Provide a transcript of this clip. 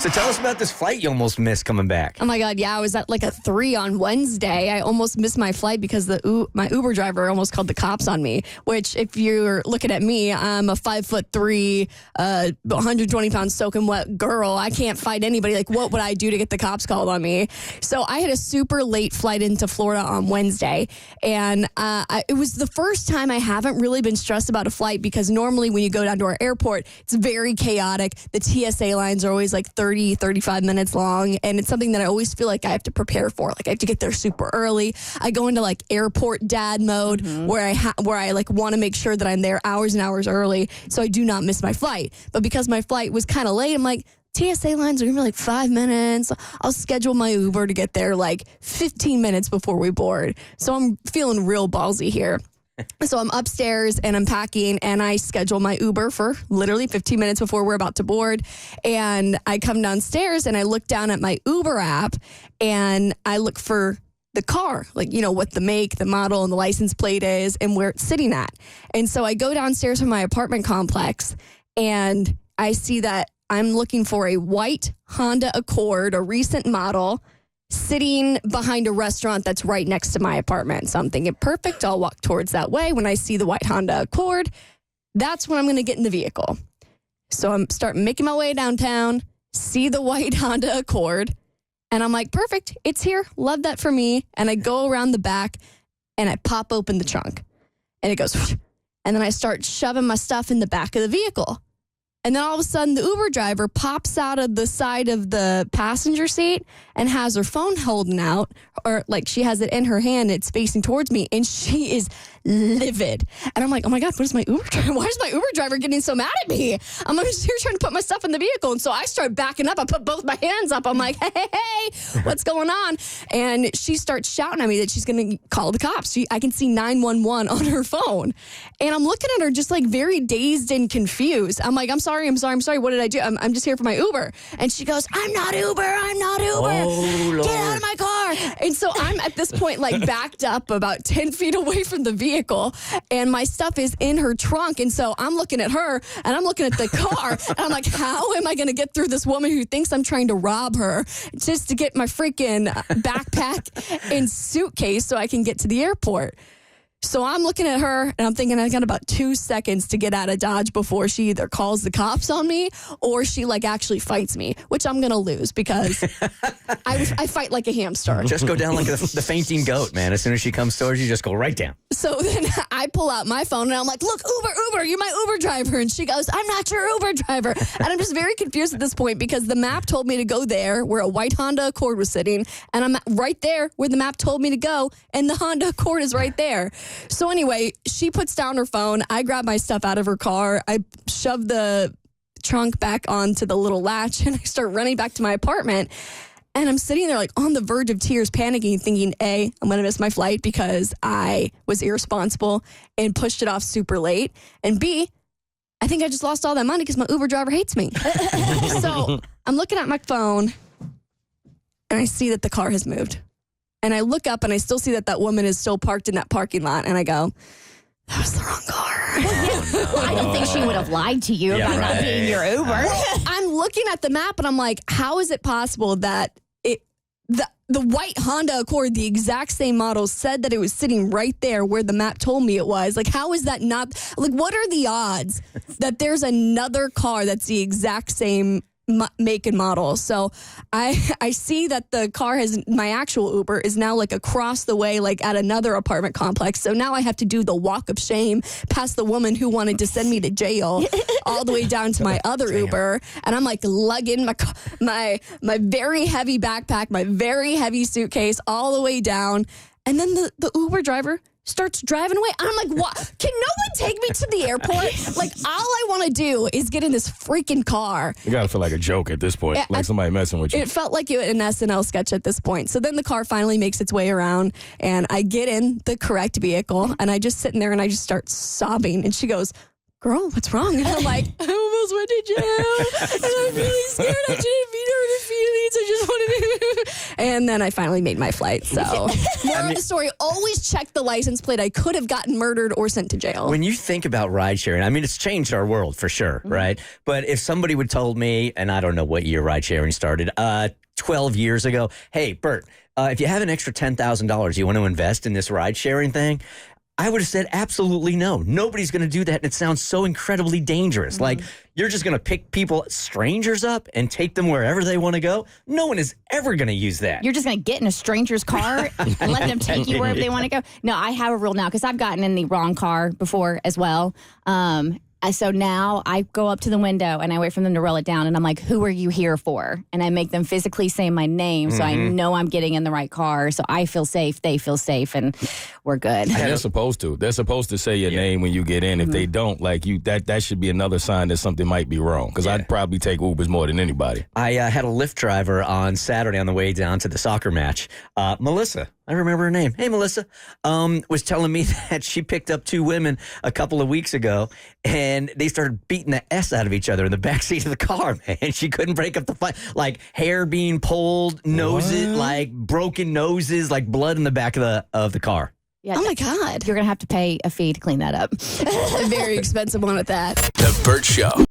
So tell us about this flight you almost missed coming back. Oh my God, yeah, I was at like a 3 on Wednesday. I almost missed my flight because my Uber driver almost called the cops on me, which if you're looking at me, I'm a 5'3", 120-pound soaking wet girl. I can't fight anybody. Like, what would I do to get the cops called on me? So I had a super late flight into Florida on Wednesday, and it was the first time I haven't really been stressed about a flight because normally when you go down to our airport, it's very chaotic. The TSA lines are always like 30, 35 minutes long, and it's something that I always feel like I have to prepare for. Like I have to get there super early. I go into like airport dad mode where I like want to make sure that I'm there hours and hours early so I do not miss my flight. But because my flight was kind of late, I'm like, TSA lines are going to be like 5 minutes. I'll schedule my Uber to get there like 15 minutes before we board. So I'm feeling real ballsy here. So I'm upstairs and I'm packing and I schedule my Uber for literally 15 minutes before we're about to board. And I come downstairs and I look down at my Uber app and I look for the car, like, you know, what the make, the model, and the license plate is and where it's sitting at. And so I go downstairs from my apartment complex and I see that I'm looking for a white Honda Accord, a recent model, sitting behind a restaurant that's right next to my apartment. So I'm thinking, perfect, I'll walk towards that way. When I see the white Honda Accord, that's when I'm going to get in the vehicle. So I'm starting making my way downtown, see the white Honda Accord, and I'm like, perfect, it's here. Love that for me. And I go around the back and I pop open the trunk and it goes, whoosh, and then I start shoving my stuff in the back of the vehicle. And then all of a sudden, the Uber driver pops out of the side of the passenger seat and has her phone holding out, or like she has it in her hand, it's facing towards me, and she is livid. And I'm like, oh my God, what is my Uber driver? Why is my Uber driver getting so mad at me? I'm just here trying to put my stuff in the vehicle. And so I start backing up. I put both my hands up. I'm like, hey, what's going on? And she starts shouting at me that she's going to call the cops. I can see 911 on her phone. And I'm looking at her just like very dazed and confused. I'm like, I'm sorry. What did I do? I'm just here for my Uber. And she goes, I'm not Uber. Oh, Lord. Get out of my car. And so I'm at this point like backed up about 10 feet away from the vehicle and my stuff is in her trunk. And so I'm looking at her and I'm looking at the car and I'm like, how am I going to get through this woman who thinks I'm trying to rob her just to get my freaking backpack and suitcase so I can get to the airport? So I'm looking at her and I'm thinking I got about 2 seconds to get out of Dodge before she either calls the cops on me or she like actually fights me, which I'm going to lose because I fight like a hamster. Just go down like the fainting goat, man. As soon as she comes towards you, just go right down. So then I pull out my phone and I'm like, look, Uber, you're my Uber driver. And she goes, I'm not your Uber driver. And I'm just very confused at this point because the map told me to go there where a white Honda Accord was sitting. And I'm right there where the map told me to go. And the Honda Accord is right there. So anyway, she puts down her phone. I grab my stuff out of her car. I shove the trunk back onto the little latch and I start running back to my apartment. And I'm sitting there like on the verge of tears, panicking, thinking, A, I'm going to miss my flight because I was irresponsible and pushed it off super late. And B, I think I just lost all that money because my Uber driver hates me. So I'm looking at my phone and I see that the car has moved. And I look up and I still see that woman is still parked in that parking lot. And I go, that was the wrong car. Well, I don't think she would have lied to you about not being your Uber. I'm looking at the map and I'm like, how is it possible that the white Honda Accord, the exact same model, said that it was sitting right there where the map told me it was? Like, how is that not? Like, what are the odds that there's another car that's the exact same make and model? So I see that the car has, my actual Uber is now like across the way, like at another apartment complex. So now I have to do the walk of shame past the woman who wanted to send me to jail all the way down to my other Uber. And I'm like lugging my very heavy backpack, my very heavy suitcase all the way down. And then the Uber driver starts driving away. I'm like, what? Can no one take me to the airport? Like, all I want to do is get in this freaking car. You gotta feel like a joke at this point, like somebody messing with you. It felt like an SNL sketch at this point. So then the car finally makes its way around, and I get in the correct vehicle, and I just sit in there, and I just start sobbing. And she goes, girl, what's wrong? And I'm like, I almost went to jail, and I'm really scared. I didn't mean to hurt her feelings. I just wanted to. And then I finally made my flight. So, moral of the story, always check the license plate. I could have gotten murdered or sent to jail. When you think about ride sharing, I mean, it's changed our world for sure, right? But if somebody would told me, and I don't know what year ride sharing started, 12 years ago, hey, Bert, if you have an extra $10,000 you want to invest in this ride sharing thing, I would have said absolutely no. Nobody's going to do that. And it sounds so incredibly dangerous. Like you're just going to pick strangers up and take them wherever they want to go. No one is ever going to use that. You're just going to get in a stranger's car and let them take you wherever they want to go. No, I have a rule now because I've gotten in the wrong car before as well. So now I go up to the window and I wait for them to roll it down. And I'm like, who are you here for? And I make them physically say my name so I know I'm getting in the right car. So I feel safe, they feel safe, and we're good. And they're supposed to. They're supposed to say your name when you get in. If they don't, like that should be another sign that something might be wrong. Because I'd probably take Ubers more than anybody. I had a Lyft driver on Saturday on the way down to the soccer match. Melissa, I remember her name. Hey, Melissa, was telling me that she picked up 2 women a couple of weeks ago, and they started beating the S out of each other in the backseat of the car, man. She couldn't break up the fight. Like hair being pulled, noses, like broken noses, like blood in the back of the car. Yeah, oh, my God. You're going to have to pay a fee to clean that up. A very expensive one at that. The Bert Show.